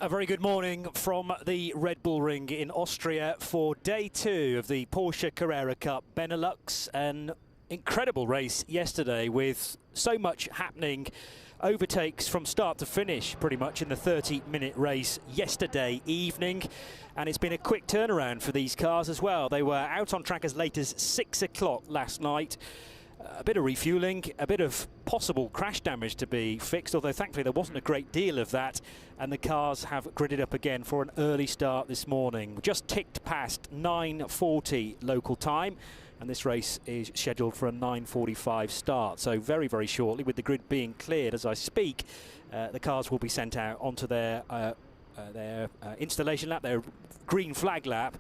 A very good morning from the Red Bull Ring in Austria for day 2 of the Porsche Carrera Cup Benelux. An incredible race yesterday with so much happening. Overtakes from start to finish pretty much in the 30-minute race yesterday evening. And it's been a quick turnaround for these cars as well. They were out on track as late as 6 o'clock last night. A bit of refueling, a bit of possible crash damage to be fixed, although thankfully there wasn't a great deal of that, and the cars have gridded up again for an early start this morning. We just ticked past 9:40 local time, and this race is scheduled for a 9:45 start, so very, very shortly, with the grid being cleared as I speak, the cars will be sent out onto their installation lap, their green flag lap,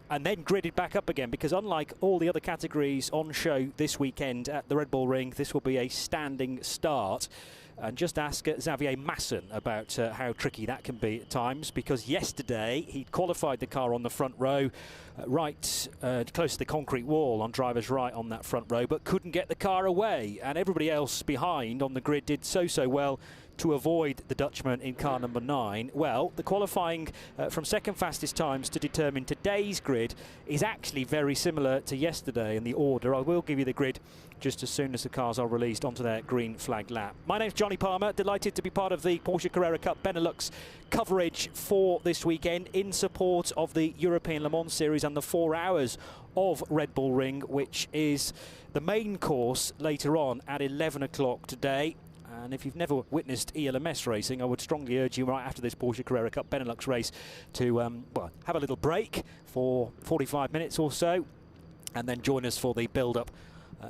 and then gridded back up again, because unlike all the other categories on show this weekend at the Red Bull Ring, this will be a standing start. And just ask Xavier Mason about how tricky that can be at times, because yesterday he qualified the car on the front row, right close to the concrete wall on driver's right on that front row, but couldn't get the car away, and everybody else behind on the grid did so well to avoid the Dutchman in car number 9. Well, the qualifying from second fastest times to determine today's grid is actually very similar to yesterday in the order. I will give you the grid just as soon as the cars are released onto their green flag lap. My name's Johnny Palmer, delighted to be part of the Porsche Carrera Cup Benelux coverage for this weekend in support of the European Le Mans Series and the 4 hours of Red Bull Ring, which is the main course later on at 11 o'clock today. And if you've never witnessed ELMS racing, I would strongly urge you right after this Porsche Carrera Cup Benelux race to well, have a little break for 45 minutes or so, and then join us for the build-up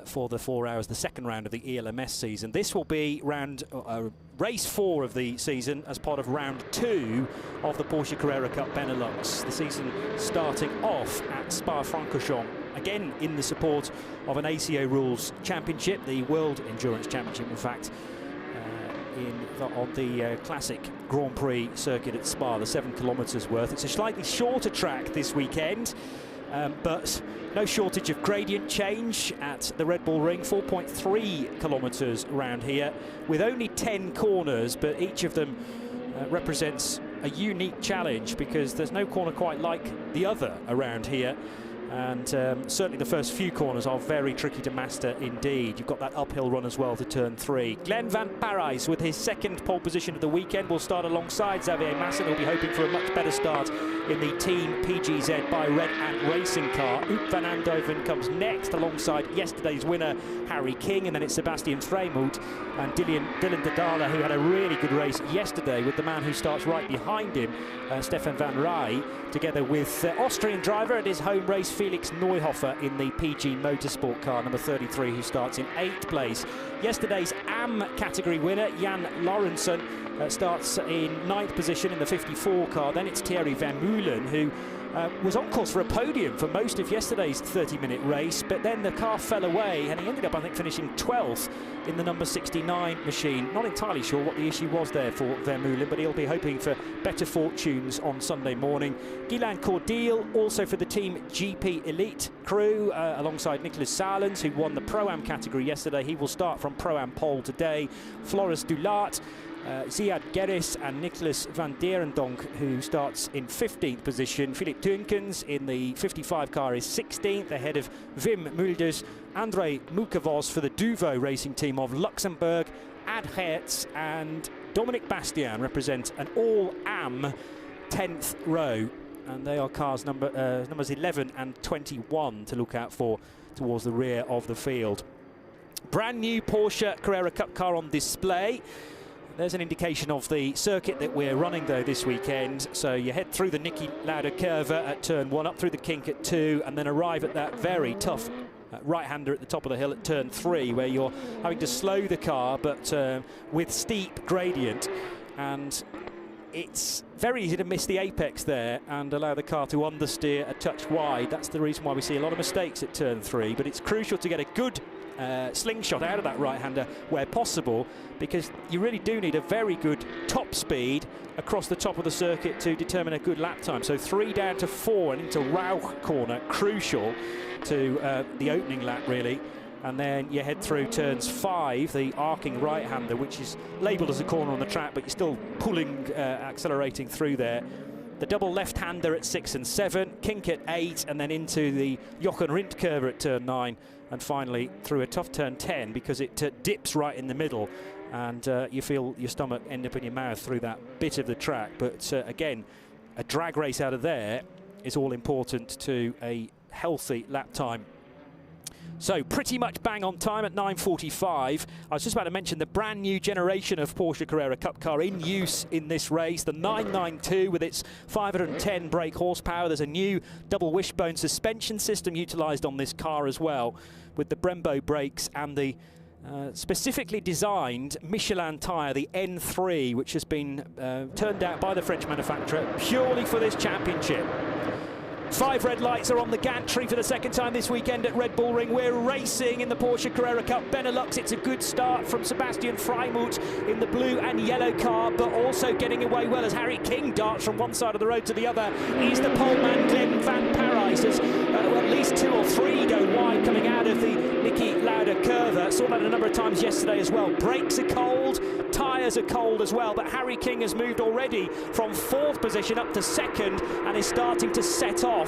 for the 4 hours, the second round of the ELMS season. This will be race 4 of the season as part of round 2 of the Porsche Carrera Cup Benelux. The season starting off at Spa-Francorchamps, again in the support of an ACO Rules Championship, the World Endurance Championship, in fact, on the classic Grand Prix circuit at Spa, the 7 kilometres worth. It's a slightly shorter track this weekend, but no shortage of gradient change at the Red Bull Ring. 4.3 kilometres around here, with only 10 corners, but each of them represents a unique challenge, because there's no corner quite like the other around here. And certainly the first few corners are very tricky to master indeed. You've got that uphill run as well to turn 3. Glenn van Parijs, with his second pole position of the weekend, will start alongside Xavier Mason, who'll be hoping for a much better start in the Team PGZ by Red Ant Racing car. Oep van Andhoven comes next alongside yesterday's winner Harry King, and then it's Sebastian Freemuth and Dylan Dadala, who had a really good race yesterday, with the man who starts right behind him, Stefan van Rij, together with Austrian driver at his home race Felix Neuhofer in the PG Motorsport car number 33, who starts in 8th place. Yesterday's AM category winner Jan Laurensen starts in 9th position in the 54 car. Then it's Thierry Vermeulen, who was on course for a podium for most of yesterday's 30-minute race, but then the car fell away and he ended up, I think, finishing 12th in the number 69 machine. Not entirely sure what the issue was there for Vermeulen, but he'll be hoping for better fortunes on Sunday morning. Guylain Cordial, also for the Team GP Elite crew, alongside Nicolas Salens, who won the Pro-Am category yesterday. He will start from Pro-Am pole today. Floris Dulaert, Ziad Gerris and Nicholas van Derendonk, who starts in 15th position. Philip Tuinkens in the 55 car is 16th, ahead of Wim Mulders. André Moukavos for the Duvo racing team of Luxembourg. Ad Hertz and Dominic Bastian represent an all-AM 10th row, and they are cars numbers 11 and 21 to look out for towards the rear of the field. Brand new Porsche Carrera Cup car on display. There's an indication of the circuit that we're running, though, this weekend. So you head through the Niki Lauda curve at turn 1, up through the kink at 2, and then arrive at that very tough right-hander at the top of the hill at turn 3, where you're having to slow the car, but with steep gradient. And it's very easy to miss the apex there and allow the car to understeer a touch wide. That's the reason why we see a lot of mistakes at turn 3, but it's crucial to get a good slingshot out of that right-hander where possible, because you really do need a very good top speed across the top of the circuit to determine a good lap time. So 3 down to 4 and into Rauch corner, crucial to the opening lap, really. and then you head through turns 5, the arcing right-hander, which is labelled as a corner on the track, but you're still pulling, accelerating through there. The double left-hander at 6 and 7, kink at 8, and then into the Jochen Rindt curve at turn 9, and finally through a tough turn 10 because it dips right in the middle, and you feel your stomach end up in your mouth through that bit of the track. But again, a drag race out of there is all important to a healthy lap time. So pretty much bang on time at 9:45. I was just about to mention the brand new generation of Porsche Carrera Cup car in use in this race, the 992 with its 510 brake horsepower. There's a new double wishbone suspension system utilised on this car as well, with the Brembo brakes and the specifically designed Michelin tyre, the N3, which has been turned out by the French manufacturer purely for this championship. 5 red lights are on the gantry for the second time this weekend at Red Bull Ring. We're racing in the Porsche Carrera Cup Benelux. It's a good start from Sebastian Freimuth in the blue and yellow car, but also getting away well as Harry King darts from one side of the road to the other. He's the poleman, Glenn Van Parijs, as at least 2 or 3 go wide coming out of the Niki Lauda curve. Saw that a number of times yesterday as well. Brakes are cold, tyres are cold as well, but Harry King has moved already from 4th position up to 2nd and is starting to set off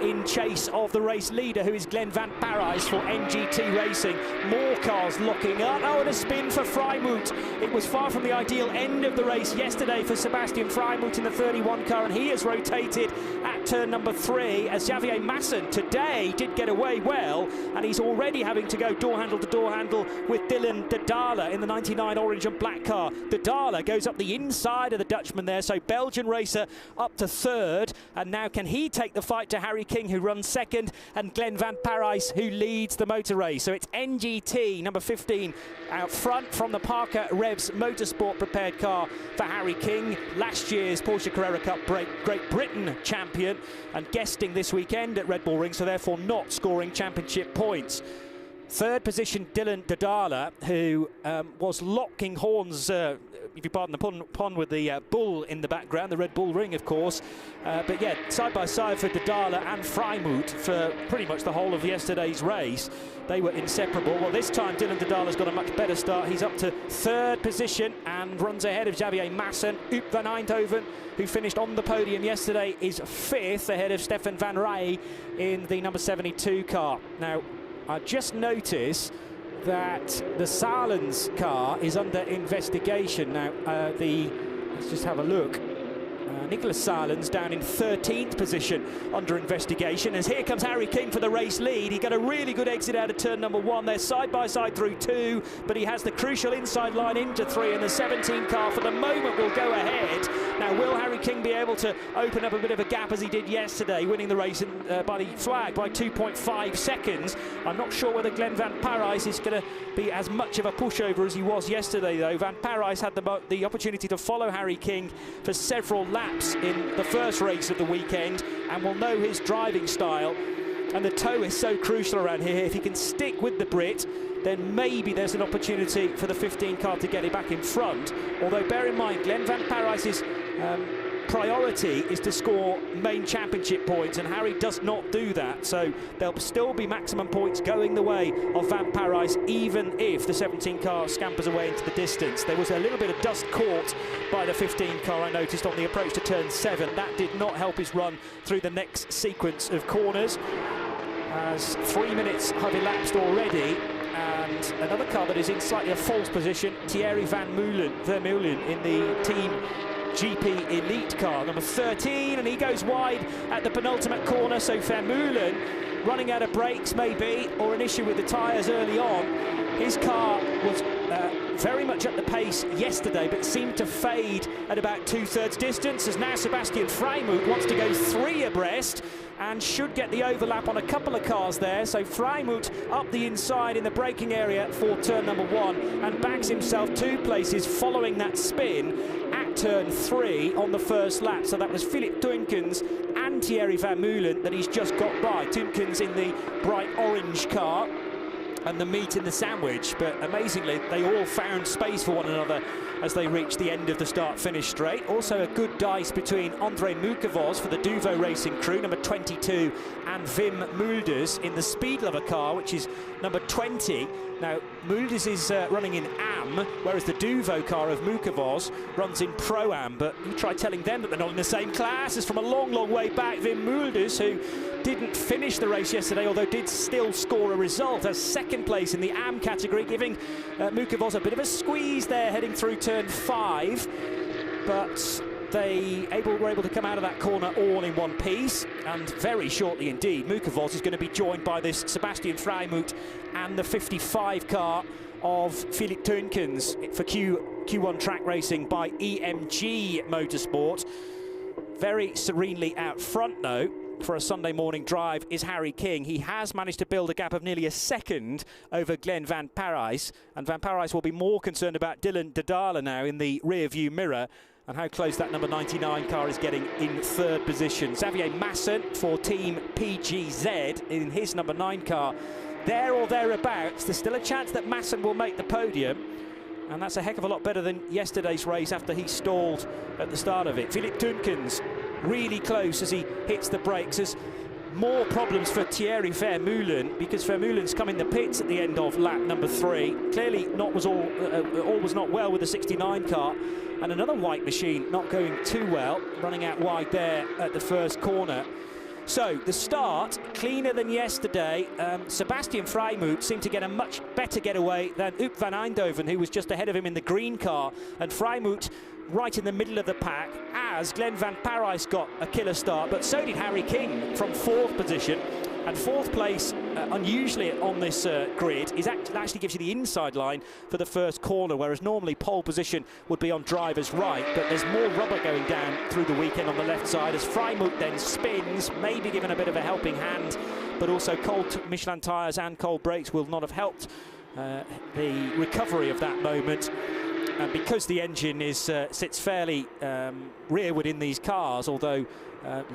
in chase of the race leader, who is Glenn Van Parijs for NGT Racing. More cars locking up. Oh, and a spin for Freimuth. It was far from the ideal end of the race yesterday for Sebastian Freimuth in the 31 car, and he has rotated at turn number 3 as Xavier Mason today did get away well, and he's already having to go door handle to door handle with Dylan de Dale in the 99 orange and black car. De Dale goes up the inside of the Dutchman there, so Belgian racer up to 3rd, and now can he take the fight to Harry King, who runs 2nd, and Glenn Van Parijs, who leads the motor race. So it's NGT number 15 out front from the Parker Revs Motorsport prepared car for Harry King, last year's Porsche Carrera Cup Great Britain champion, and guesting this weekend at Red Bull Ring, so therefore not scoring championship points. 3rd position, Dylan de Dale, who was locking horns, if you pardon the pun, with the bull in the background, the Red Bull Ring, of course. But yeah, side by side for de Dale and Freimuth for pretty much the whole of yesterday's race. They were inseparable. Well, this time Dylan de Dale has got a much better start. He's up to 3rd position and runs ahead of Xavier Mason. Huub van Eindhoven, who finished on the podium yesterday, is 5th ahead of Stefan van Rij in the number 72 car. Now, I just noticed that the Salens car is under investigation. Now, let's just have a look. Nicholas Salens down in 13th position under investigation, as here comes Harry King for the race lead. He got a really good exit out of turn number 1. They're side by side through 2, but he has the crucial inside line into 3, and the 17 car for the moment will go ahead. Now, will Harry King be able to open up a bit of a gap as he did yesterday, winning the race by the flag by 2.5 seconds? I'm not sure whether Glenn Van Parijs is going to be as much of a pushover as he was yesterday, though. Van Parijs had the opportunity to follow Harry King for several laps in the first race of the weekend, and will know his driving style, and the toe is so crucial around here. If he can stick with the Brit, then maybe there's an opportunity for the 15 car to get it back in front. Although bear in mind, Glenn Van Parijs's priority is to score main championship points, and Harry does not do that, so there'll still be maximum points going the way of Van Parijs, even if the 17 car scampers away into the distance. There was a little bit of dust caught by the 15 car, I noticed, on the approach to turn 7. That did not help his run through the next sequence of corners, as 3 minutes have elapsed already. And another car that is in slightly a false position, Thierry Vermeulen in the team GP Elite car, number 13, and he goes wide at the penultimate corner. So Vermeulen running out of brakes maybe, or an issue with the tyres early on. His car was very much at the pace yesterday, but seemed to fade at about 2/3 distance, as now Sebastian Freimuth wants to go 3 abreast and should get the overlap on a couple of cars there. So Freimuth up the inside in the braking area for turn number 1 and backs himself 2 places following that spin at turn 3 on the first lap. So that was Philip Tuinkens and Thierry Vermeulen that he's just got by. Tuinkens in the bright orange car, and the meat in the sandwich, but amazingly they all found space for one another as they reached the end of the start-finish straight. Also a good dice between André Mukavos for the Duvo Racing crew, number 22, and Wim Mulders in the Speed Lover car, which is number 20. Now, Mulders is running in AM, whereas the Duvo car of Mukavos runs in Pro-Am, but you try telling them that they're not in the same class as from a long, long way back. Wim Mulders, who didn't finish the race yesterday, although did still score a result as second place in the AM category, giving Mukavos a bit of a squeeze there heading through turn 5, but they were able to come out of that corner all in one piece, and very shortly indeed Mukavos is going to be joined by this Sebastian Freimuth and the 55 car of Philipp Teunkens for Q1 track racing by EMG Motorsport. Very serenely out front though for a Sunday morning drive is Harry King. He has managed to build a gap of nearly a second over Glenn Van Parijs, and Van Parijs will be more concerned about Dylan Dadala now in the rear view mirror and how close that number 99 car is getting in third position. Xavier Mason for Team PGZ in his number 9 car, there or thereabouts. There's still a chance that Mason will make the podium, and that's a heck of a lot better than yesterday's race after he stalled at the start of it. Philipp Teunkens really close as he hits the brakes. There's more problems for Thierry Vermeulen, because Vermeulen's come in the pits at the end of lap number 3. Clearly all was not well with the 69 car, and another white machine not going too well, running out wide there at the first corner. So the start cleaner than yesterday. Sebastian Freimuth seemed to get a much better getaway than Huub van Eindhoven, who was just ahead of him in the green car, and Freimuth right in the middle of the pack as Glenn Van Parijs got a killer start, but so did Harry King from 4th position. And 4th place, unusually on this grid, actually gives you the inside line for the first corner, whereas normally pole position would be on driver's right. But there's more rubber going down through the weekend on the left side as Freimuth then spins, maybe given a bit of a helping hand, but also cold Michelin tyres and cold brakes will not have helped the recovery of that moment. And because the engine sits fairly rearward in these cars, although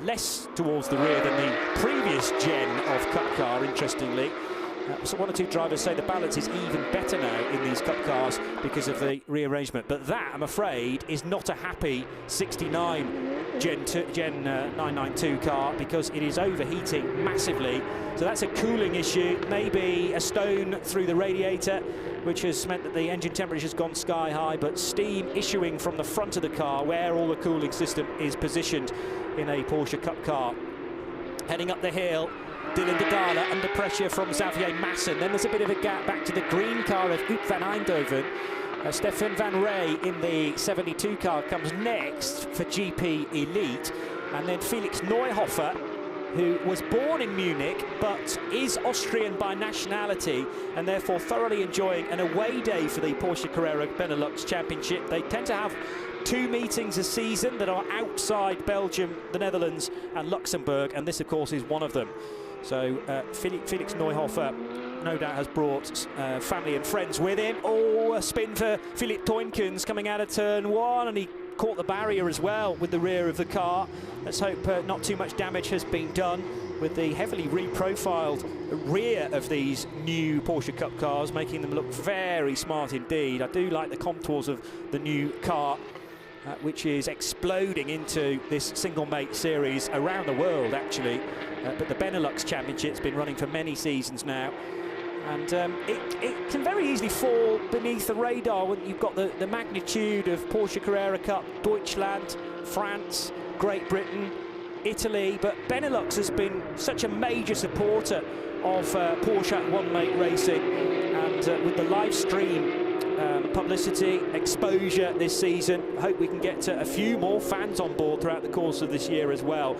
less towards the rear than the previous gen of Cup car, interestingly. So one or two drivers say the balance is even better now in these Cup cars because of the rearrangement. But that, I'm afraid, is not a happy 69 Gen 992 car, because it is overheating massively. So that's a cooling issue, maybe a stone through the radiator, which has meant that the engine temperature has gone sky high, but steam issuing from the front of the car where all the cooling system is positioned in a Porsche Cup car. Heading up the hill, Dylan Dadala under pressure from Xavier Mason. Then there's a bit of a gap back to the green car of Huub van Eindhoven. Stefan van Rey in the 72 car comes next for GP Elite. And then Felix Neuhofer, who was born in Munich but is Austrian by nationality and therefore thoroughly enjoying an away day for the Porsche Carrera Benelux Championship. They tend to have 2 meetings a season that are outside Belgium, the Netherlands and Luxembourg, and this of course is one of them. So Felix Neuhofer no doubt has brought family and friends with him. Oh, a spin for Philipp Teunkens coming out of turn 1, and he caught the barrier as well with the rear of the car. Let's hope not too much damage has been done with the heavily reprofiled rear of these new Porsche Cup cars, making them look very smart indeed. I do like the contours of the new car, which is exploding into this single mate series around the world actually, but the Benelux Championship's been running for many seasons now, and it can very easily fall beneath the radar when you've got the magnitude of Porsche Carrera Cup, Deutschland, France, Great Britain, Italy, but Benelux has been such a major supporter of Porsche one-mate racing, and with the live stream publicity, exposure this season, I hope we can get a few more fans on board throughout the course of this year as well,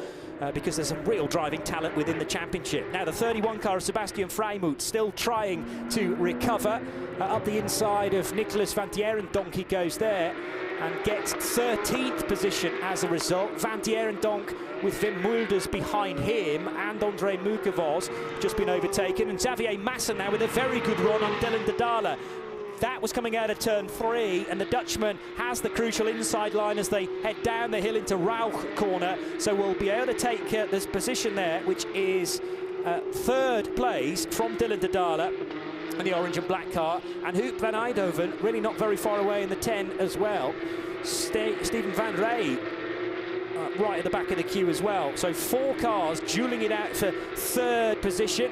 because there's some real driving talent within the championship. Now the 31 car of Sebastian Freimuth still trying to recover. Up the inside of Nicolas van Dierendonck he goes there and gets 13th position as a result. Van Dierendonck with Wim Mulders behind him, and André Mukavos just been overtaken, and Xavier Mason now with a very good run on Dylan Dadala. That was coming out of turn 3, and the Dutchman has the crucial inside line as they head down the hill into Rauch corner, so we'll be able to take this position there, which is 3rd place from Dylan Dadala. in the orange and black car, and Hoop van Eindhoven really not very far away in the 10 as well. Steven van Rij right at the back of the queue as well. So 4 cars dueling it out for 3rd position.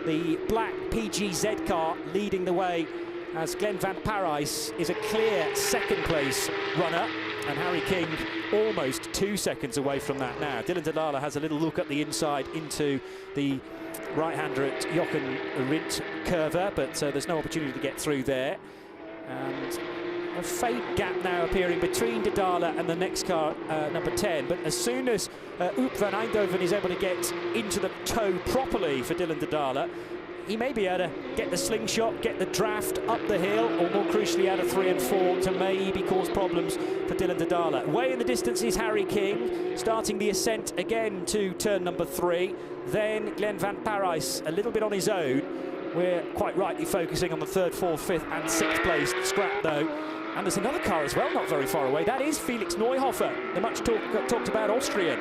The black PGZ car leading the way, as Glenn van Parijs is a clear 2nd place runner, and Harry King almost 2 seconds away from that now. Dylan Dallala has a little look at the inside into the right-hander at Jochen Rindt curve, but there's no opportunity to get through there. And a faint gap now appearing between Dallala and the next car, number 10. But as soon as Hoop van Eindhoven is able to get into the toe properly for Dylan Dallala, he may be able to get the slingshot, get the draft up the hill, or more crucially out of 3 and 4 to maybe cause problems for Dylan Dallala. Way in the distance is Harry King, starting the ascent again to turn number 3. Then Glenn van Parijs a little bit on his own. We're quite rightly focusing on the 3rd, 4th, 5th and 6th place scrap though. And there's another car as well, not very far away. That is Felix Neuhofer, the much talked about Austrian.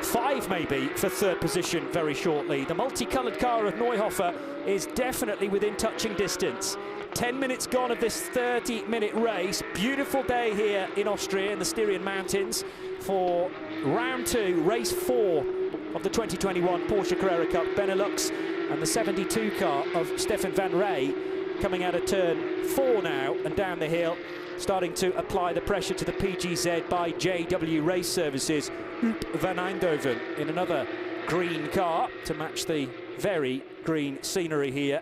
5 maybe for 3rd position very shortly. The multicoloured car of Neuhofer is definitely within touching distance. 10 minutes gone of this 30-minute race. Beautiful day here in Austria in the Styrian Mountains for round 2, race 4 of the 2021 Porsche Carrera Cup Benelux, and the 72 car of Stefan van Rij coming out of turn 4 now and down the hill, starting to apply the pressure to the PGZ by JW Race Services. Hoop van Eindhoven in another green car to match the very green scenery here.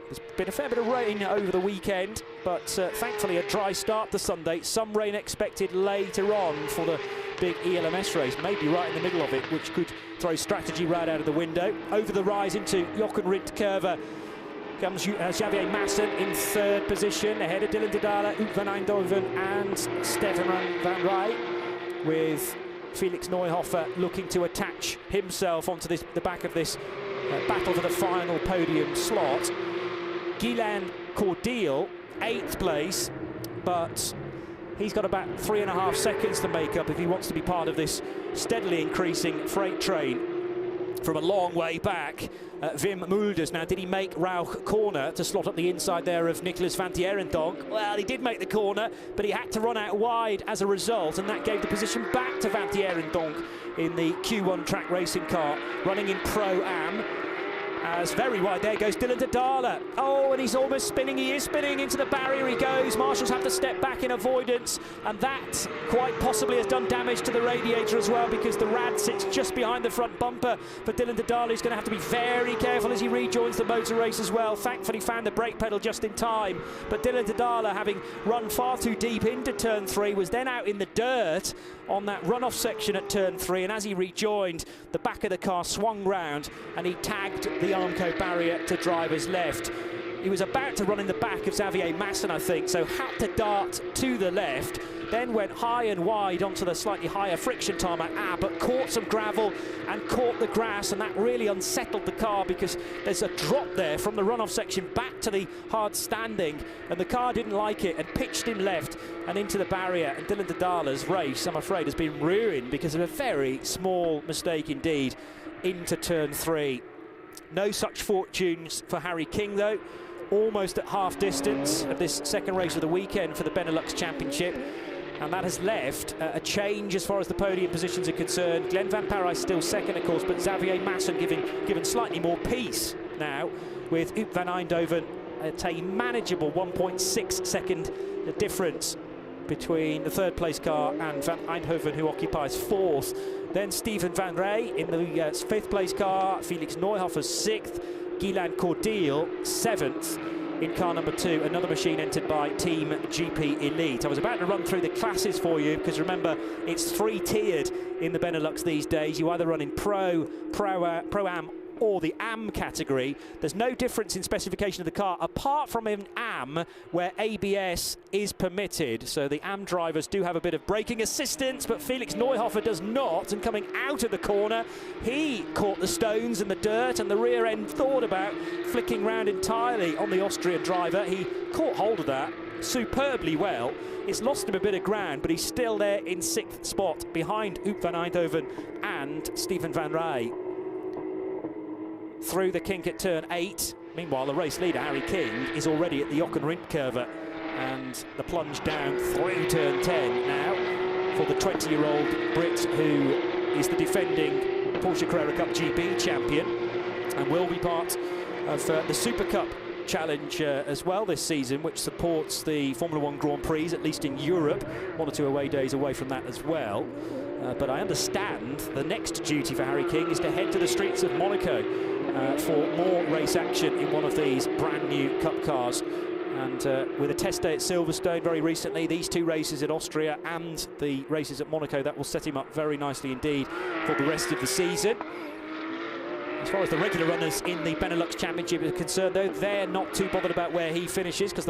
There's been a fair bit of rain over the weekend, but thankfully a dry start to Sunday. Some rain expected later on for the big ELMS race, maybe right in the middle of it, which could throw strategy right out of the window. Over the rise into Jochen Rindt curve comes Xavier Mason in 3rd position, ahead of Dylan Dallala, Hoop van Eindhoven and Stefan van Rij, with Felix Neuhofer looking to attach himself onto the back of this battle for the final podium slot. Guylain Cordial, 8th place, but he's got about 3.5 seconds to make up if he wants to be part of this steadily increasing freight train from a long way back. Wim Mulders. Now, did he make Rauch corner to slot up the inside there of Nicolas van Tierendonk? Well, he did make the corner, but he had to run out wide as a result, and that gave the position back to van Tierendonk in the Q1 track racing car, running in Pro-Am. As very wide, there goes Dylan Dallala. Oh, and he's almost spinning. He is spinning into the barrier. He goes. Marshals have to step back in avoidance, and that quite possibly has done damage to the radiator as well, because the rad sits just behind the front bumper. But Dylan Dallala is going to have to be very careful as he rejoins the motor race as well. Thankfully found the brake pedal just in time, but Dylan Dallala, having run far too deep into turn 3, was then out in the dirt on that runoff section at turn 3, and as he rejoined, the back of the car swung round and he tagged the Armco barrier to driver's left. He was about to run in the back of Xavier Mason, I think, so had to dart to the left, then went high and wide onto the slightly higher friction tarmac, but caught some gravel and caught the grass, and that really unsettled the car, because there's a drop there from the runoff section back to the hard standing, and the car didn't like it and pitched him left and into the barrier. And Dylan Dallala's race, I'm afraid, has been ruined because of a very small mistake indeed into turn 3. No such fortunes for Harry King though, almost at half distance of this second race of the weekend for the Benelux Championship. And that has left a change as far as the podium positions are concerned. Glenn van Parijs still second, of course, but Xavier Mason given slightly more peace now, with Hoop van Eindhoven at a manageable 1.6 second difference between the 3rd place car and van Eindhoven, who occupies 4th. Then Steven van Rij in the 5th place car, Felix Neuhofer 6th, Guylain Cordial 7th. In car number 2, another machine entered by Team GP Elite. I was about to run through the classes for you, because remember, it's 3-tiered in the Benelux these days. You either run in Pro-Am or the AM category. There's no difference in specification of the car, apart from in AM, where ABS is permitted. So the AM drivers do have a bit of braking assistance, but Felix Neuhofer does not. And coming out of the corner, he caught the stones and the dirt, and the rear end thought about flicking round entirely on the Austrian driver. He caught hold of that superbly well. It's lost him a bit of ground, but he's still there in 6th spot behind Hoop van Eindhoven and Steven van Rij. Through the kink at turn 8, Meanwhile, the race leader, Harry King, is already at the Ockenrind curve, and the plunge down through turn 10 now for the 20-year-old Brit, who is the defending Porsche Carrera Cup GB champion and will be part of the Super Cup Challenge as well this season, which supports the Formula 1 Grand Prix, at least in Europe. 1 or 2 away days away from that as well. But I understand the next duty for Harry King is to head to the streets of Monaco for more race action in one of these brand new Cup cars. And with a test day at Silverstone very recently, these 2 races at Austria and the races at Monaco, that will set him up very nicely indeed for the rest of the season. As far as the regular runners in the Benelux Championship are concerned, though, they're not too bothered about where he finishes, because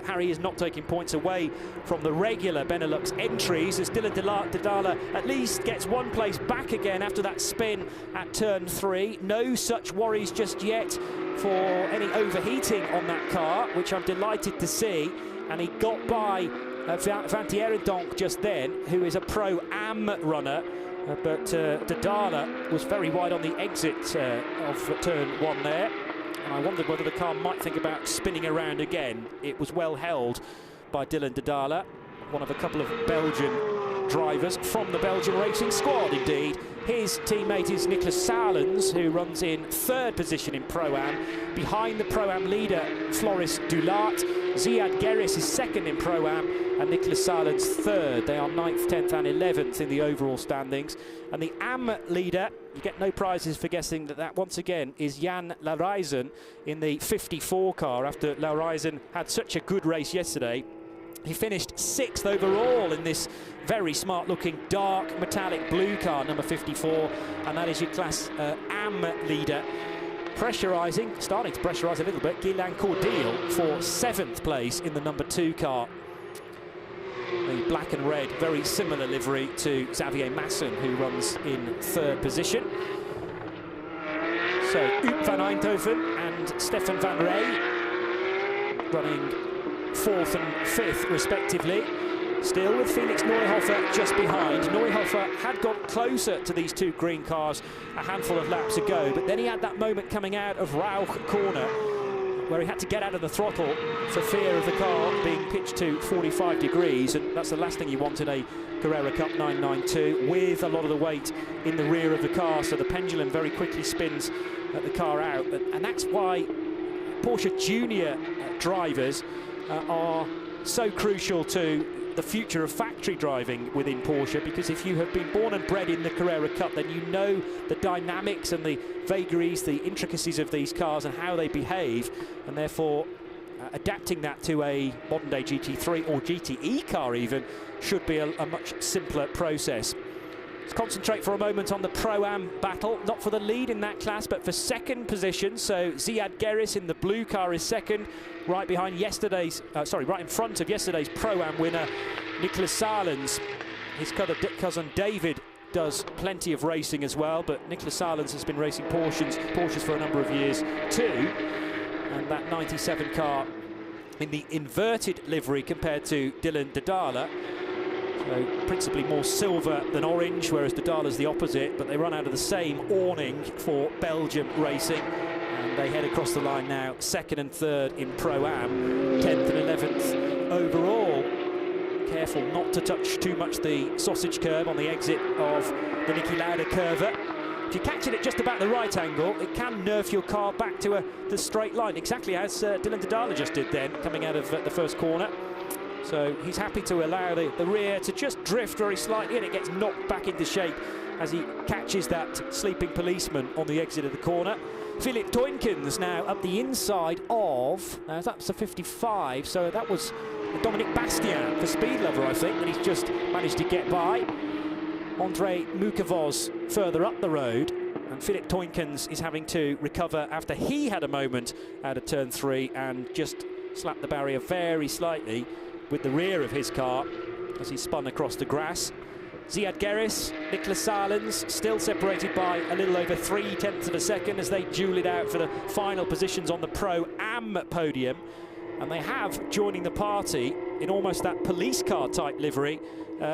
Harry is not taking points away from the regular Benelux entries, as Dylan Didala at least gets 1 place back again after that spin at turn 3. No such worries just yet for any overheating on that car, which I'm delighted to see. And he got by Van Dierentonk just then, who is a Pro-Am runner. But Didala was very wide on the exit of turn 1 there. And I wondered whether the car might think about spinning around again. It was well held by Dylan Didala, one of a couple of Belgian drivers from the Belgian racing squad, indeed. His teammate is Nicolas Salens, who runs in 3rd position in Pro-Am. Behind the Pro-Am leader, Floris Dulaert. Ziad Geris is 2nd in Pro-Am, and Nicolas Salens 3rd. They are 9th, 10th and 11th in the overall standings. And the Am leader, you get no prizes for guessing that once again is Jan Larijsen in the 54 car, after Larijsen had such a good race yesterday. He finished 6th overall in this very smart-looking dark metallic blue car, number 54, and that is your Class Am leader. Pressurising, starting to pressurise a little bit, Guylain Cordeel for 7th place in the number 2 car. The black and red, very similar livery to Xavier Mason, who runs in 3rd position. So Huub van Eindhoven and Stefan van Rey running 4th and 5th respectively, still with Felix Neuhofer just behind. Neuhofer had got closer to these 2 green cars a handful of laps ago, but then he had that moment coming out of Rauch corner where he had to get out of the throttle for fear of the car being pitched to 45 degrees, and that's the last thing you want in a Carrera Cup 992, with a lot of the weight in the rear of the car, so the pendulum very quickly spins the car out. And that's why Porsche Junior drivers are so crucial to the future of factory driving within Porsche, because if you have been born and bred in the Carrera Cup, then you know the dynamics and the vagaries, the intricacies of these cars and how they behave, and therefore adapting that to a modern-day GT3 or GTE car even should be a much simpler process. Let's concentrate for a moment on the Pro-Am battle, not for the lead in that class, but for 2nd position. So Ziad Geris in the blue car is 2nd, right behind yesterday's, right in front of yesterday's Pro-Am winner, Nicolas Salens. His cousin David does plenty of racing as well, but Nicolas Salens has been racing Porsches for a number of years too. And that 97 car in the inverted livery compared to Dylan Didala. So principally more silver than orange, whereas Didala's the opposite, but they run out of the same awning for Belgium racing. And they head across the line now, 2nd and 3rd in Pro-Am, 10th and 11th overall. Careful not to touch too much the sausage curb on the exit of the Niki Lauda curve. If you catch it at just about the right angle, it can nerf your car back to the straight line, exactly as Dylan Didala just did then, coming out of the first corner. So he's happy to allow the rear to just drift very slightly, and it gets knocked back into shape as he catches that sleeping policeman on the exit of the corner. Philip Toinkens now up the inside of, now that's a 55, so that was Dominic Bastien for Speed Lover, I think, and he's just managed to get by. Andre Mukavoz further up the road, and Philip Toinkens is having to recover after he had a moment out of turn 3 and just slapped the barrier very slightly with the rear of his car as he spun across the grass. Ziad Geris, Nicolas Salens still separated by a little over 0.3 of a second as they duel it out for the final positions on the Pro-Am podium. And they have joining the party in almost that police car type livery,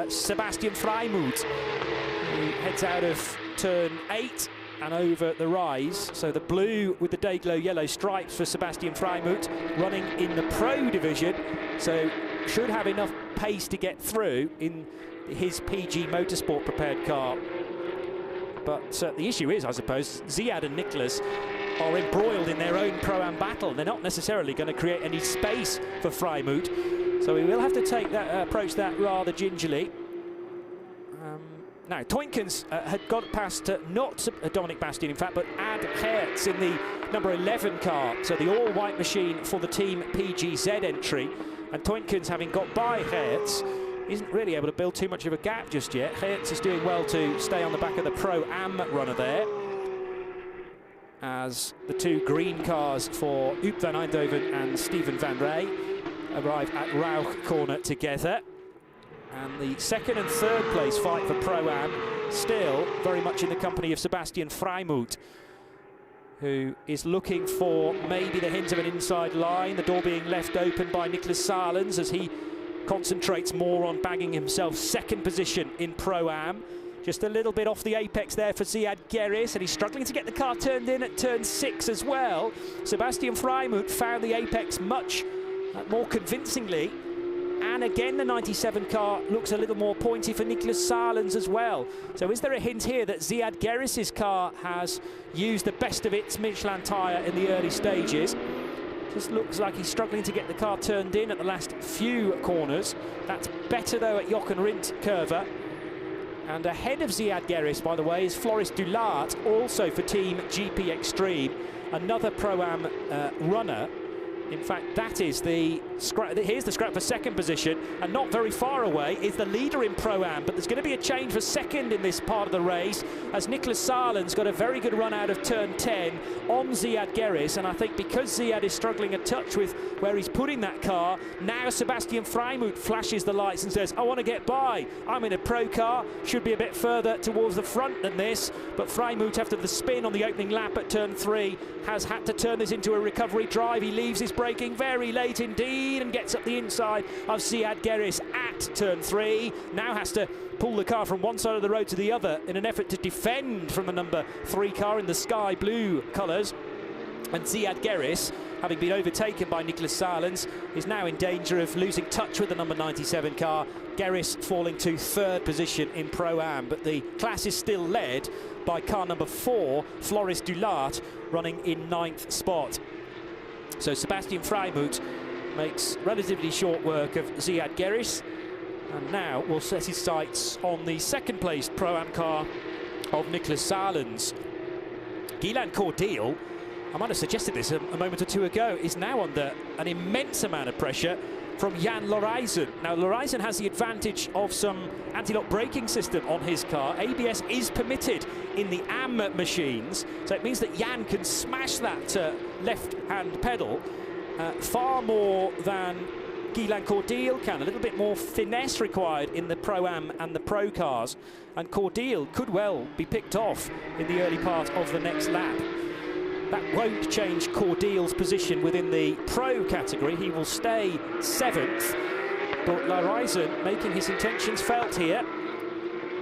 Sebastian Freimuth, who heads out of turn 8 and over the rise. So the blue with the Dayglow yellow stripes for Sebastian Freimuth, running in the Pro division. So should have enough pace to get through in his PG Motorsport prepared car. But the issue is, I suppose, Ziad and Nicholas are embroiled in their own Pro-Am battle. They're not necessarily going to create any space for Freimuth. So we will have to take that approach that rather gingerly. Now, Toinkens had got past not Dominic Bastian, in fact, but Ad Hertz in the number 11 car. So the all-white machine for the Team PGZ entry. And Toinkens, having got by Hertz, isn't really able to build too much of a gap just yet. Hertz is doing well to stay on the back of the Pro-Am runner there, as the two green cars for Huub van Eindhoven and Steven van Rij arrive at Rauch corner together. And the second and third place fight for Pro-Am still very much in the company of Sebastian Freimuth, who is looking for maybe the hint of an inside line, the door being left open by Nicholas Salens as he concentrates more on bagging himself second position in Pro-Am. Just a little bit off the apex there for Ziad Gerris, and he's struggling to get the car turned in at turn 6 as well. Sebastian Freimuth found the apex much more convincingly. And again, the 97 car looks a little more pointy for Nicholas Salens as well. So is there a hint here that Ziad Gerris's car has used the best of its Michelin tyre in the early stages? Just looks like he's struggling to get the car turned in at the last few corners. That's better, though, at Jochen Rindt Curve. And ahead of Ziad Gerris, by the way, is Floris Dulaert, also for Team GP Extreme, another Pro-Am runner. In fact, that is the scrap. Here's the scrap for second position, and not very far away is the leader in Pro-Am. But there's going to be a change for second in this part of the race, as Nicholas Salens got a very good run out of turn 10 on Ziad Gerris. And I think because Ziad is struggling a touch with where he's putting that car, now Sebastian Freimuth flashes the lights and says, I want to get by. I'm in a Pro car, should be a bit further towards the front than this. But Freimuth, after the spin on the opening lap at turn 3, has had to turn this into a recovery drive. He leaves his braking very late indeed and gets up the inside of Ziad Gerris at turn 3. Now has to pull the car from one side of the road to the other in an effort to defend from the number 3 car in the sky blue colours. And Ziad Gerris, having been overtaken by Nicholas Salens, is now in danger of losing touch with the number 97 car. Gerris falling to third position in Pro-Am, but the class is still led by car number 4, Floris Dulaert, running in 9th spot. So Sebastian Freimuth makes relatively short work of Ziad Gerris, and now will set his sights on the second placed Pro-Am car of Nicholas Salens. Guylain Cordeal, I might have suggested this a moment or two ago, is now under an immense amount of pressure from Jan Lorijsen. Now, Lorijsen has the advantage of some anti-lock braking system on his car. ABS is permitted in the AM machines, so it means that Jan can smash that left-hand pedal far more than Guylain Cordeal can. A little bit more finesse required in the Pro-Am and the Pro cars, and Cordeal could well be picked off in the early part of the next lap. That won't change Cordeal's position within the Pro category. He will stay 7th. But Lorijsen making his intentions felt here.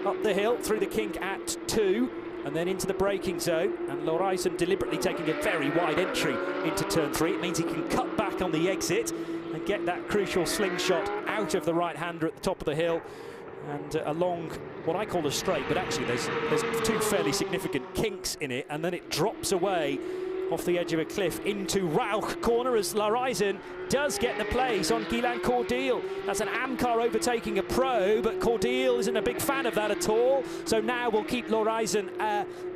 Up the hill, through the kink at 2, and then into the braking zone. And Lorijsen deliberately taking a very wide entry into turn 3. It means he can cut back on the exit and get that crucial slingshot out of the right-hander at the top of the hill. And along what I call a straight, but actually there's 2 fairly significant kinks in it, and then it drops away off the edge of a cliff into Rauch corner as Lorijsen does get the place on Guylain Cordeal. That's an AM car overtaking a Pro, but Cordeal isn't a big fan of that at all. So now we'll keep Lorijsen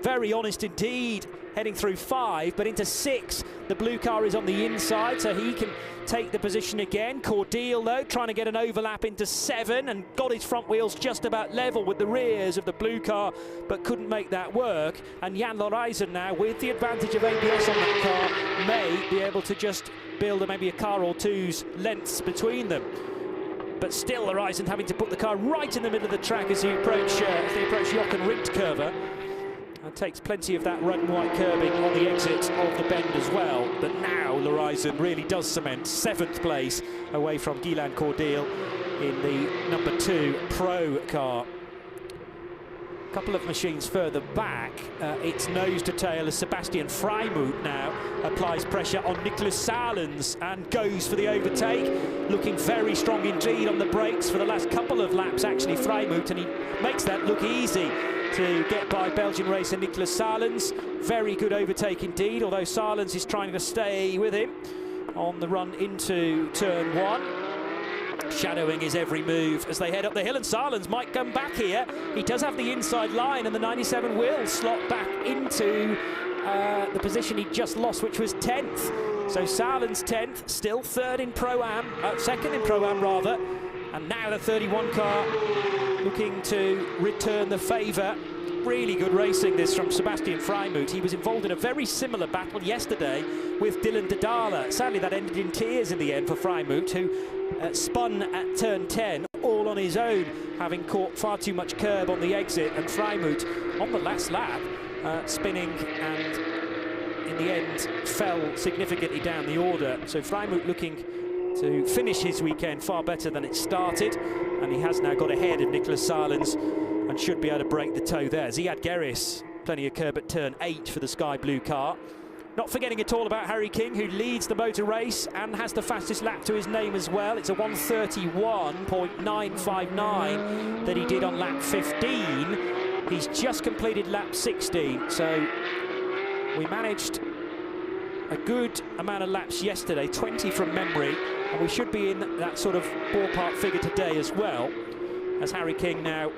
very honest indeed, heading through 5, but into 6. The blue car is on the inside, so he can take the position again. Cordeal, though, trying to get an overlap into 7 and got his front wheels just about level with the rears of the blue car, but couldn't make that work. And Jan Lorijsen now, with the advantage of ABS on that car, may be able to just build maybe a car or two's lengths between them. But still, Lorijsen having to put the car right in the middle of the track as they approach Jochen Rindt Curve. And takes plenty of that red and white curbing on the exit of the bend as well. But now Lorijsen really does cement 7th place away from Guylain Cordeal in the number 2 Pro car. couple of machines further back, it's nose to tail as Sebastian Freimuth now applies pressure on Nicholas Salens and goes for the overtake, looking very strong indeed on the brakes for the last couple of laps actually, Freimuth, and he makes that look easy to get by Belgian racer Nicholas Salens. Very good overtake indeed, although Salens is trying to stay with him on the run into turn 1. Shadowing his every move as they head up the hill, and Salens might come back here. He does have the inside line, and the 97 will slot back into the position he just lost, which was 10th. So Salens 10th, still third in Pro-Am, second in Pro-Am rather, and now the 31 car looking to return the favour. Really good racing this from Sebastian Freimuth. He was involved in a very similar battle yesterday with Dylan Dedala. Sadly that ended in tears in the end for Freimuth, who spun at turn 10 all on his own, having caught far too much curb on the exit, and Freimuth on the last lap spinning and in the end fell significantly down the order. So Freimuth looking to finish his weekend far better than it started, and he has now got ahead of Nicholas Salens and should be able to break the toe there. Ziad Gerris, plenty of curb at turn 8 for the sky blue car. Not forgetting at all about Harry King, who leads the motor race and has the fastest lap to his name as well. It's a 1:31.959 that he did on lap 15. He's just completed lap 16, so we managed a good amount of laps yesterday, 20 from memory, and we should be in that sort of ballpark figure today as well, as Harry King now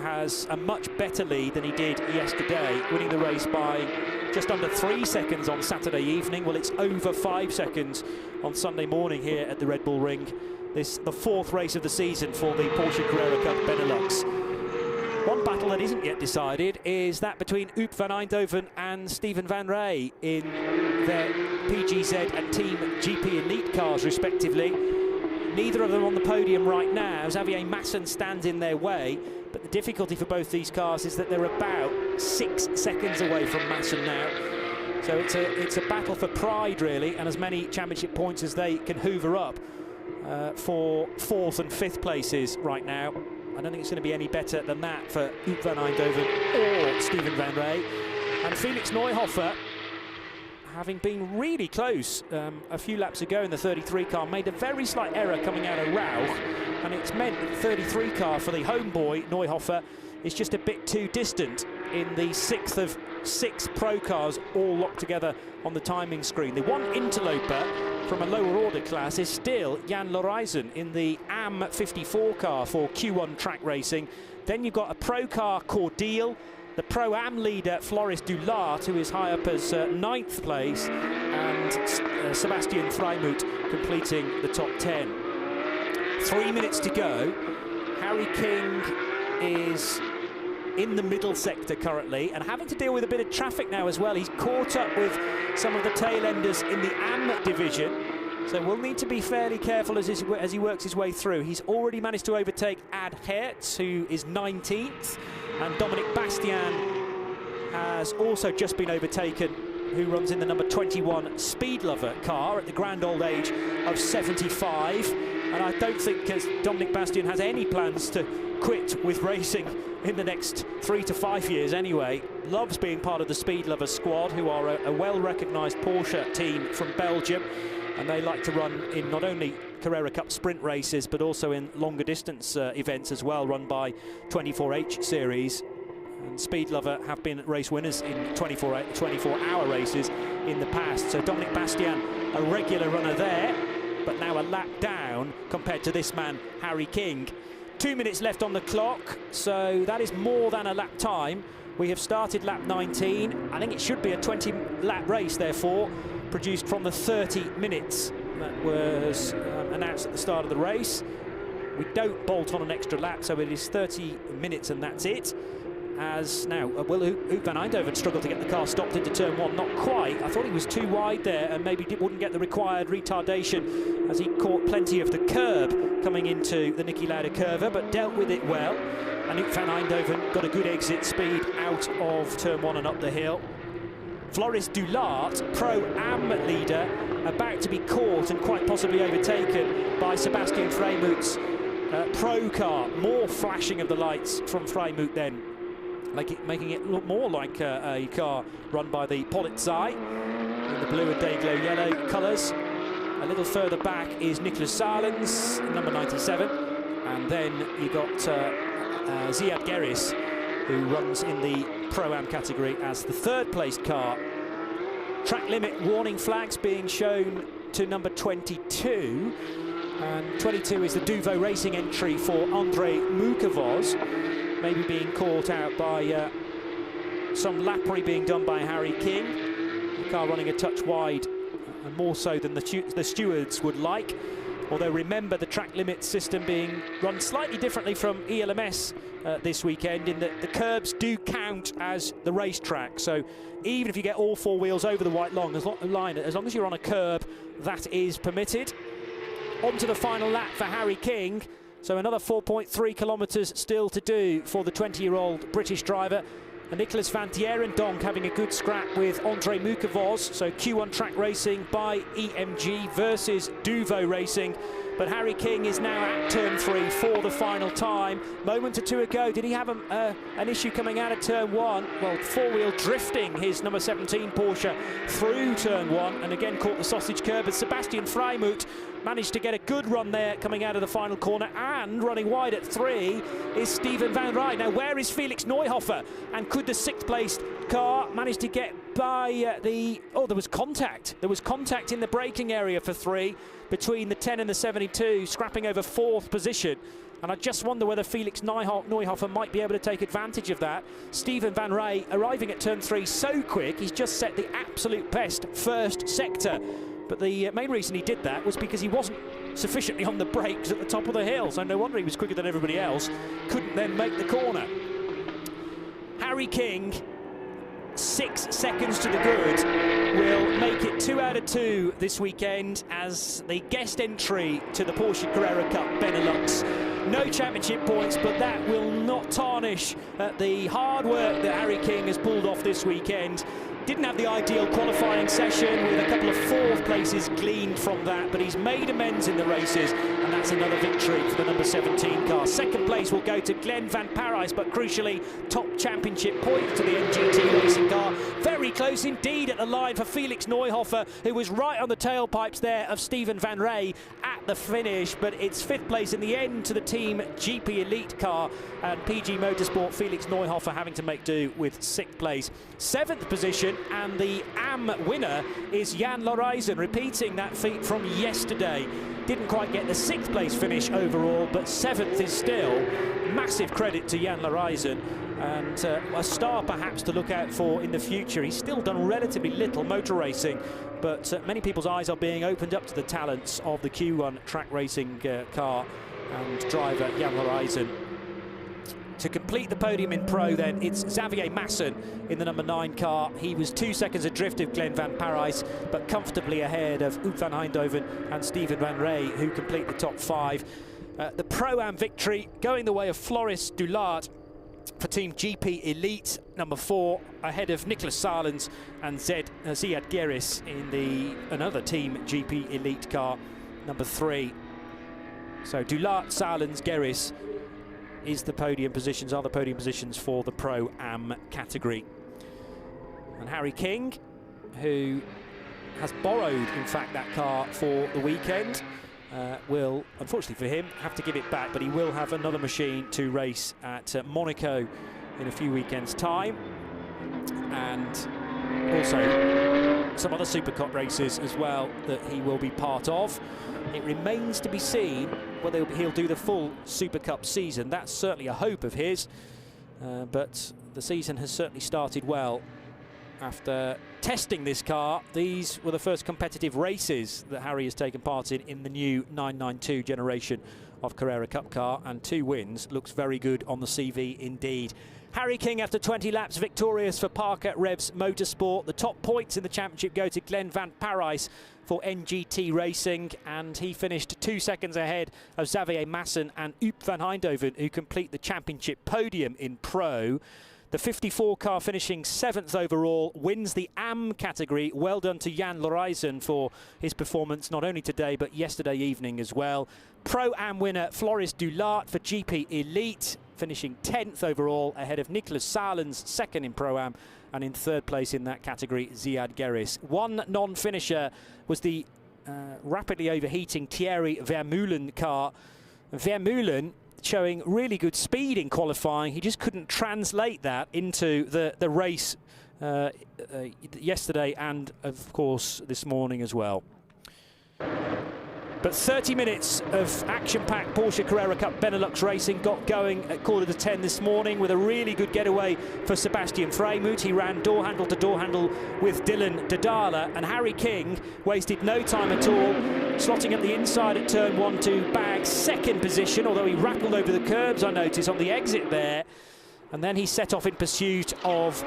has a much better lead than he did yesterday, winning the race by just under 3 seconds on Saturday evening. Well, it's over 5 seconds on Sunday morning here at the Red Bull Ring. This the 4th race of the season for the Porsche Carrera Cup Benelux. One battle that isn't yet decided is that between Huub van Eindhoven and Steven van Rij in their PGZ and Team GP Elite cars respectively. Neither of them on the podium right now. Xavier Mason stands in their way, but the difficulty for both these cars is that they're about 6 seconds away from Mason now. So it's a battle for pride really, and as many championship points as they can hoover up for 4th and 5th places right now. I don't think it's going to be any better than that for Huub van Eindhoven or Steven van Rij. And Felix Neuhofer, having been really close a few laps ago in the 33 car, made a very slight error coming out of Rauch, and it's meant that the 33 car for the homeboy Neuhofer is just a bit too distant in the 6th of 6 pro cars all locked together on the timing screen. The one interloper from a lower order class is still Jan Lorijsen in the AM 54 car for Q1 track racing. Then you've got a pro car Cordial, the Pro-Am leader Floris Dulaert, who is high up as 9th place, and Sebastian Freimuth completing the top 10. 3 minutes to go. Harry King is in the middle sector currently and having to deal with a bit of traffic now as well. He's caught up with some of the tail-enders in the AM division, so we'll need to be fairly careful as he works his way through. He's already managed to overtake Ad Hertz, who is 19th, and Dominic Bastian has also just been overtaken, who runs in the number 21 Speed Lover car at the grand old age of 75. And I don't think Dominic Bastian has any plans to quit with racing in the next 3 to 5 years anyway. Loves being part of the Speed Lover squad, who are a well-recognised Porsche team from Belgium, and they like to run in not only Carrera Cup sprint races but also in longer distance events as well, run by 24H series. And Speed Lover have been race winners in 24-hour races in the past. So Dominic Bastian, a regular runner there, but now a lap down compared to this man, Harry King. 2 minutes left on the clock, so that is more than a lap time. We have started lap 19. I think it should be a 20-lap race, therefore, produced from the 30 minutes that was announced at the start of the race. We don't bolt on an extra lap, so it is 30 minutes and that's it. As now, will Huub van Eindhoven struggled to get the car stopped into turn 1? Not quite. I thought he was too wide there and maybe wouldn't get the required retardation as he caught plenty of the curb coming into the Niki Lauda curve, but dealt with it well. And Huub van Eindhoven got a good exit speed out of turn 1 and up the hill. Floris Dulaert, Pro-Am leader, about to be caught and quite possibly overtaken by Sebastian Freimuth's pro car. More flashing of the lights from Freimuth then. making it look more like a car run by the Polizei in the blue and day-glow yellow colours. A little further back is Nicholas Salens, number 97, and then you got Ziad Geris, who runs in the Pro-Am category as the third-placed car. Track limit warning flags being shown to number 22, and 22 is the Duvo Racing entry for Andrei Mukavoz, maybe being caught out by some lappery being done by Harry King. The car running a touch wide, and more so than the stewards would like. Although remember the track limit system being run slightly differently from ELMS this weekend, in that the curbs do count as the racetrack. So even if you get all four wheels over the white line, as long as you're on a curb, that is permitted. On to the final lap for Harry King. So another 4.3 kilometres still to do for the 20-year-old British driver. And Nicholas van Dierendonk having a good scrap with Andrei Mukavoz. So Q1 track racing by EMG versus Duvo Racing. But Harry King is now at turn 3 for the final time. Moment or two ago, did he have an issue coming out of turn 1? Well, four-wheel drifting his number 17 Porsche through turn 1, and again caught the sausage curb as Sebastian Freimuth managed to get a good run there coming out of the final corner. And running wide at 3 is Steven van Rij. Now, where is Felix Neuhofer? And could the 6th placed car manage to get by there was contact. There was contact in the braking area for 3 between the 10 and the 72, scrapping over 4th position. And I just wonder whether Felix Neuhofer might be able to take advantage of that. Steven van Rij arriving at turn 3 so quick, he's just set the absolute best first sector. But the main reason he did that was because he wasn't sufficiently on the brakes at the top of the hill. So no wonder he was quicker than everybody else. Couldn't then make the corner. Harry King, 6 seconds to the good, will make it 2 out of 2 this weekend as the guest entry to the Porsche Carrera Cup Benelux. No championship points, but that will not tarnish the hard work that Harry King has pulled off this weekend. Didn't have the ideal qualifying session, with a couple of 4th places gleaned from that, but he's made amends in the races, and that's another victory for the number 17 car. 2nd place will go to Glenn van Parijs, but crucially, top championship point to the NGT racing car. Very close indeed at the line for Felix Neuhofer, who was right on the tailpipes there of Steven van Rij at the finish, but it's 5th place in the end to the Team GP Elite car, and PG Motorsport Felix Neuhofer having to make do with 6th place. 7th position, and the AM winner is Jan Lorijsen, repeating that feat from yesterday. Didn't quite get the 6th place finish overall, but 7th is still massive credit to Jan Lorijsen, and a star perhaps to look out for in the future. He's still done relatively little motor racing, but many people's eyes are being opened up to the talents of the Q1 track racing car and driver Jan Lorijsen. To complete the podium in Pro, then, it's Xavier Mason in the number 9 car. He was 2 seconds adrift of Glenn van Parijs, but comfortably ahead of Oep van Eindhoven and Steven van Rij, who complete the top 5. The Pro-Am victory going the way of Floris Dulaert for Team GP Elite, number 4, ahead of Nicholas Salens and Ziad Geris in another Team GP Elite car, number 3. So Dulaert, Salens, Geris are the podium positions for the Pro-Am category. And Harry King, who has borrowed, in fact, that car for the weekend, will, unfortunately for him, have to give it back, but he will have another machine to race at Monaco in a few weekends' time. And also some other Super Cup races as well that he will be part of. It remains to be seen whether he'll do the full Super Cup season. That's certainly a hope of his, but the season has certainly started well. After testing this car, these were the first competitive races that Harry has taken part in the new 992 generation of Carrera Cup car, and 2 wins. Looks very good on the CV indeed. Harry King, after 20 laps, victorious for Parker Revs Motorsport. The top points in the championship go to Glenn van Parijs for NGT Racing, and he finished 2 seconds ahead of Xavier Mason and Oep van Eindhoven, who complete the championship podium in Pro. The 54 car finishing 7th overall wins the AM category. Well done to Jan Lorijsen for his performance, not only today but yesterday evening as well. Pro-Am winner Floris Dulaert for GP Elite, finishing 10th overall ahead of Nicholas Salens, second in Pro-Am, and in third place in that category, Ziad Geris. One non-finisher was the rapidly overheating Thierry Vermeulen car. Vermeulen showing really good speed in qualifying. He just couldn't translate that into the race yesterday and, of course, this morning as well. But 30 minutes of action-packed Porsche Carrera Cup Benelux racing got going at 9:45 this morning with a really good getaway for Sebastian Freimuth. He ran door handle to door handle with Dylan Dedala, and Harry King wasted no time at all, slotting up the inside at turn 1 to bag second position, although he rattled over the curbs, I noticed, on the exit there. And then he set off in pursuit of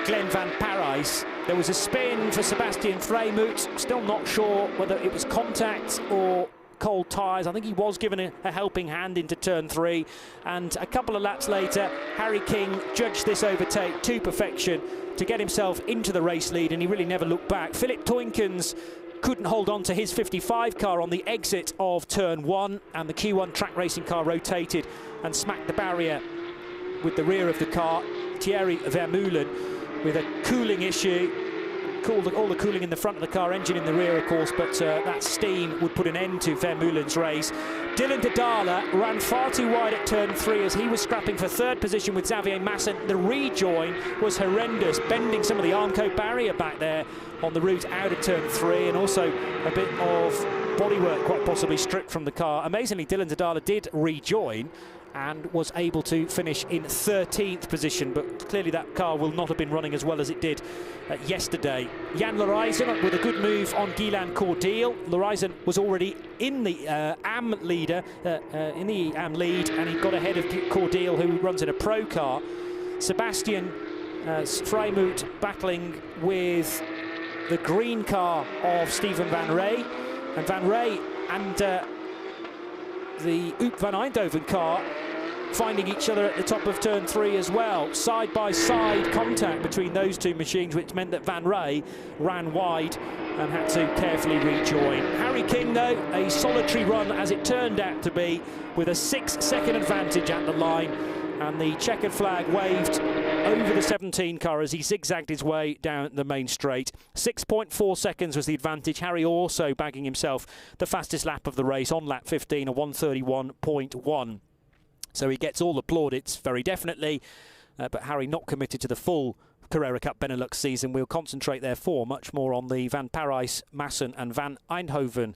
Glenn van Parijs. There was a spin for Sebastian Freimuth, still not sure whether it was contact or cold tyres. I think he was given a helping hand into turn 3, and a couple of laps later Harry King judged this overtake to perfection to get himself into the race lead, and he really never looked back. Philip Toinkens couldn't hold on to his 55 car on the exit of turn 1, and the Q1 track racing car rotated and smacked the barrier with the rear of the car. Thierry Vermeulen with a cooling issue, cooled all the cooling in the front of the car, engine in the rear of course, but that steam would put an end to Vermeulen's race. Dylan Dedala ran far too wide at turn 3 as he was scrapping for third position with Xavier Mason. The rejoin was horrendous, bending some of the Armco barrier back there on the route out of turn 3, and also a bit of bodywork quite possibly stripped from the car. Amazingly, Dylan Dedala did rejoin and was able to finish in 13th position, but clearly that car will not have been running as well as it did yesterday. Jan Larijsen with a good move on Guilain Cordiel. Larijsen was already in the AM leader, in the AM lead, and he got ahead of Cordiel, who runs in a pro car. Sebastian Freimuth battling with the green car of Steven Van Rey, and Van Rey and the Oop van Eindhoven car finding each other at the top of turn 3 as well. Side-by-side contact between those two machines, which meant that Van Rey ran wide and had to carefully rejoin. Harry King, though, a solitary run as it turned out to be, with a 6-second advantage at the line, and the checkered flag waved over the 17 car as he zigzagged his way down the main straight. 6.4 seconds was the advantage. Harry also bagging himself the fastest lap of the race on lap 15, a 1:31.1. So he gets all the plaudits very definitely, but Harry not committed to the full Carrera Cup Benelux season. We'll concentrate therefore much more on the Van Parijs, Massen and Van Eindhoven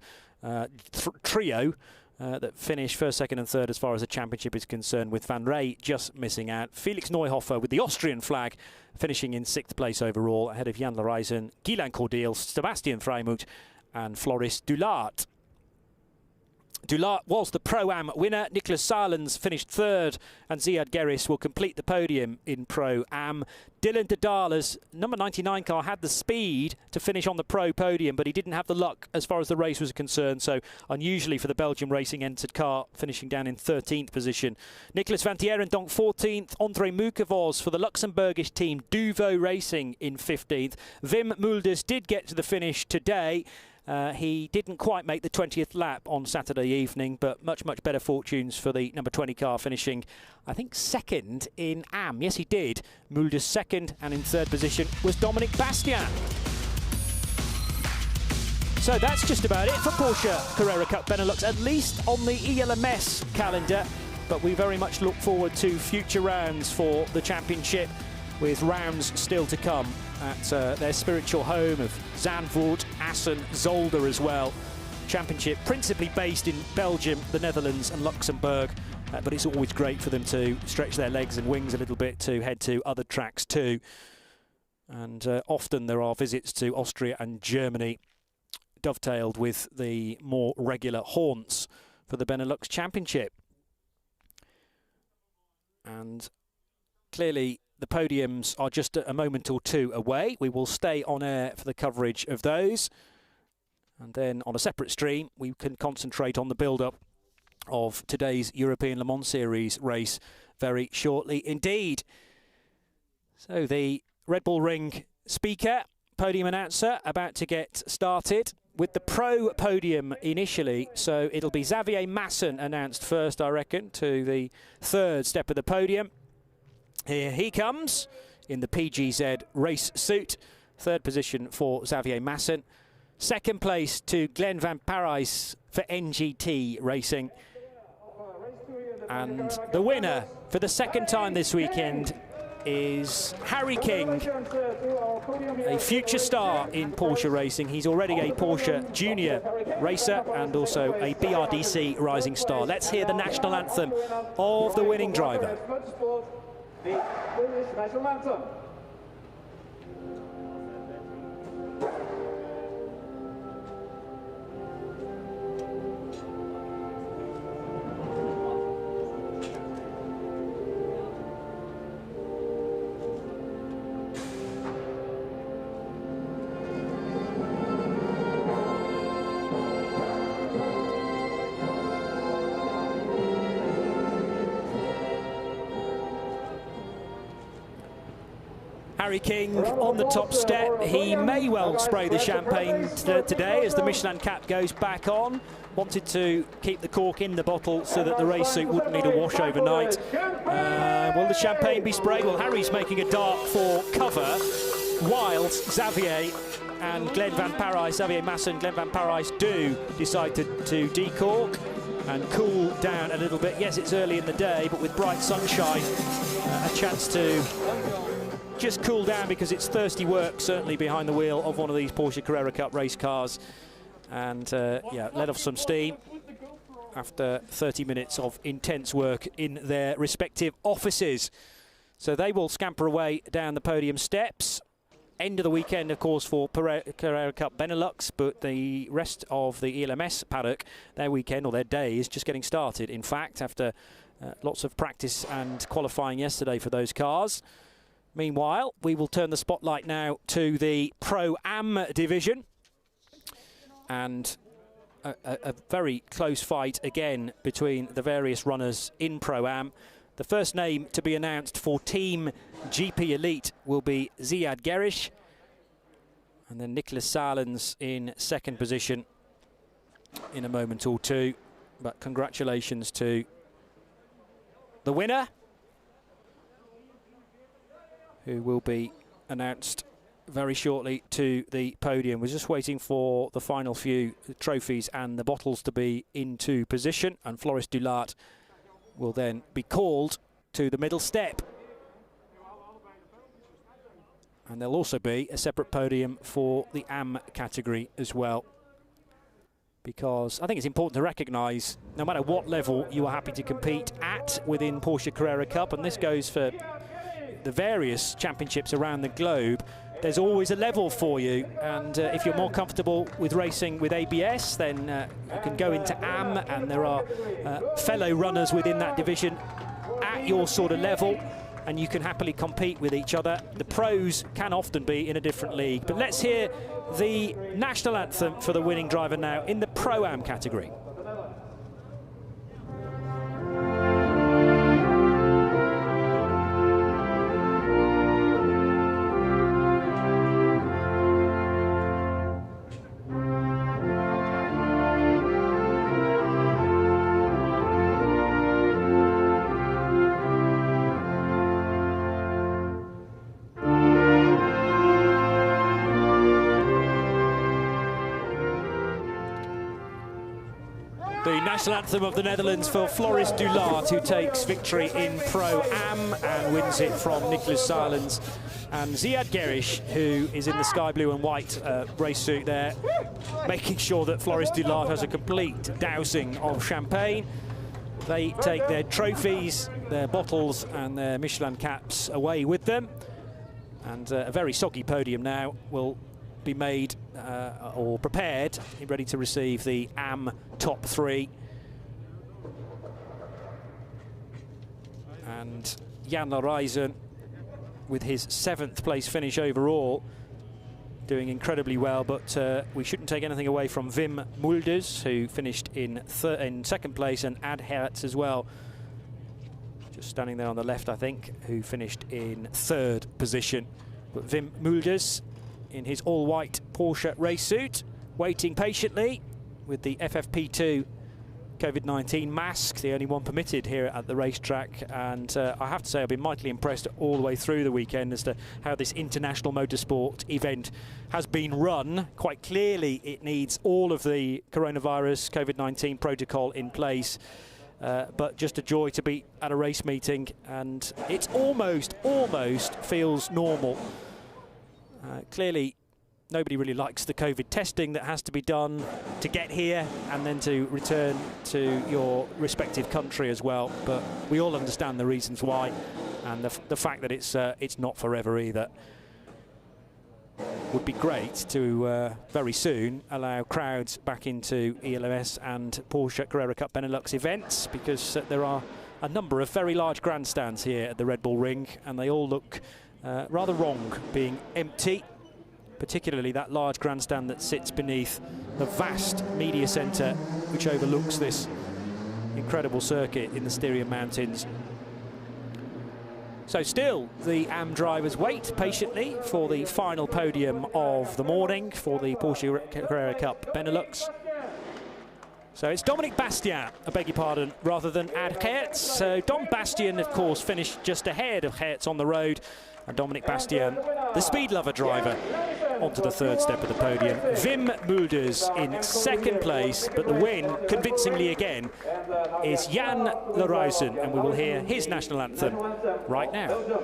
trio that finished first, second and third as far as the championship is concerned, with Van Rey just missing out. Felix Neuhofer with the Austrian flag finishing in 6th place overall, ahead of Jan Larijsen, Guilain Cordiel, Sebastian Freimuth and Floris Dulaert. Dulaert was the Pro-Am winner. Nicholas Salens finished 3rd, and Ziad Geris will complete the podium in Pro-Am. Dylan Dedala's number 99 car had the speed to finish on the Pro podium, but he didn't have the luck as far as the race was concerned, so unusually for the Belgium racing entered car, finishing down in 13th position. Nicholas Van Tierendonk 14th, André Mukevoz for the Luxembourgish team Duvo Racing in 15th. Wim Mulders did get to the finish today. He didn't quite make the 20th lap on Saturday evening, but much better fortunes for the number 20 car, finishing, I think, 2nd in AM. Yes, he did. Mulders 2nd, and in 3rd position was Dominic Bastian. So that's just about it for Porsche Carrera Cup Benelux, at least on the ELMS calendar. But we very much look forward to future rounds for the championship, with rounds still to come at their spiritual home of Zandvoort, Assen, Zolder as well. Championship principally based in Belgium, the Netherlands and Luxembourg, but it's always great for them to stretch their legs and wings a little bit to head to other tracks too. And often there are visits to Austria and Germany, dovetailed with the more regular haunts for the Benelux Championship. And clearly the podiums are just a moment or two away. We will stay on air for the coverage of those. And then on a separate stream, we can concentrate on the build-up of today's European Le Mans Series race very shortly indeed. So the Red Bull Ring speaker, podium announcer, about to get started with the pro podium initially, so it'll be Xavier Mason announced first, I reckon, to the third step of the podium. Here he comes in the PGZ race suit. Third position for Xavier Mason. Second place to Glenn van Parijs for NGT Racing. And the winner for the second time this weekend is Harry King, a future star in Porsche racing. He's already a Porsche junior racer and also a BRDC rising star. Let's hear the national anthem of the winning driver. The British national anthem. Harry King on the top step. He may well spray the champagne today as the Michelin cap goes back on. Wanted to keep the cork in the bottle so that the race suit wouldn't need a wash overnight. Will the champagne be sprayed? Well, Harry's making a dart for cover, whilst Xavier and Glenn van Parijs, Xavier Mason, Glenn van Parijs do decide to decork and cool down a little bit. Yes, it's early in the day, but with bright sunshine, a chance to just cool down because it's thirsty work, certainly behind the wheel of one of these Porsche Carrera Cup race cars. And yeah, let off some steam after 30 minutes of intense work in their respective offices. So they will scamper away down the podium steps. End of the weekend, of course, for Carrera Cup Benelux, but the rest of the ELMS paddock, their weekend or their day is just getting started. In fact, after lots of practice and qualifying yesterday for those cars. Meanwhile, we will turn the spotlight now to the Pro-Am division. And a very close fight again between the various runners in Pro-Am. The first name to be announced for Team GP Elite will be Ziad Gerish. And then Nicholas Salens in second position in a moment or two. But congratulations to the winner, who will be announced very shortly to the podium. We're just waiting for the final few trophies and the bottles to be into position, and Floris Dulaert will then be called to the middle step. And there'll also be a separate podium for the AM category as well, because I think it's important to recognise no matter what level you are happy to compete at within Porsche Carrera Cup, and this goes for the various championships around the globe, there's always a level for you. And if you're more comfortable with racing with ABS, then you can go into AM, and there are fellow runners within that division at your sort of level, and you can happily compete with each other. The pros can often be in a different league. But let's hear the national anthem for the winning driver now in the Pro-Am category. National anthem of the Netherlands for Floris Dulaert, who takes victory in Pro-Am and wins it from Nicholas Salens, and Ziad Gerish, who is in the sky blue and white race suit there, making sure that Floris Dulaert has a complete dousing of champagne. They take their trophies, their bottles and their Michelin caps away with them, and a very soggy podium now will be made or prepared, ready to receive the AM top three. And Jan Larijsen, with his 7th place finish overall, doing incredibly well, but we shouldn't take anything away from Wim Mulders, who finished in second place, and Ad Hertz as well, just standing there on the left, I think, who finished in 3rd position. But Wim Mulders, in his all-white Porsche race suit, waiting patiently with the FFP2 COVID-19 mask, the only one permitted here at the racetrack. And I have to say I've been mightily impressed all the way through the weekend as to how this international motorsport event has been run. Quite clearly it needs all of the coronavirus COVID-19 protocol in place. But just a joy to be at a race meeting, and it's almost feels normal. Clearly nobody really likes the COVID testing that has to be done to get here and then to return to your respective country as well, but we all understand the reasons why, and the fact that it's not forever either. Would be great to very soon allow crowds back into ELMS and Porsche Carrera Cup Benelux events, because there are a number of very large grandstands here at the Red Bull Ring, and they all look rather wrong being empty, particularly that large grandstand that sits beneath the vast media centre which overlooks this incredible circuit in the Styrian Mountains. So still, the AM drivers wait patiently for the final podium of the morning for the Porsche Carrera Cup Benelux. So it's Dominic Bastien, I beg your pardon, rather than Ad Geerts. So Dom Bastien, of course, finished just ahead of Geerts on the road. And Dominic Bastien, the speed lover driver, onto the third step of the podium. Wim Mulders in second place, but the win, convincingly again, is Jan Leruijsen, and we will hear his national anthem right now.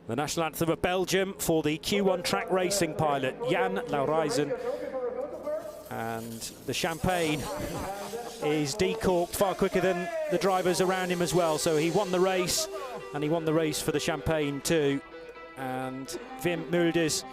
The national anthem of Belgium for the Q1 track racing pilot Jan Leruijsen. And the champagne is decorked far quicker than the drivers around him as well. So he won the race, and he won the race for the champagne too. And Wim Mulders,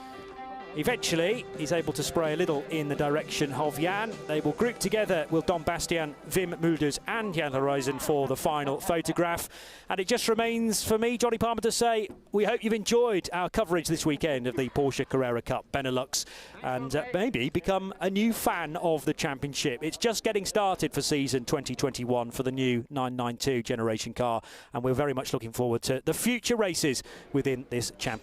eventually, he's able to spray a little in the direction of Jan. They will group together with Dom Bastien, Wim Mulders and Jan Leruijsen for the final photograph. And it just remains for me, Johnny Palmer, to say we hope you've enjoyed our coverage this weekend of the Porsche Carrera Cup Benelux, and maybe become a new fan of the championship. It's just getting started for season 2021 for the new 992 generation car, and we're very much looking forward to the future races within this championship.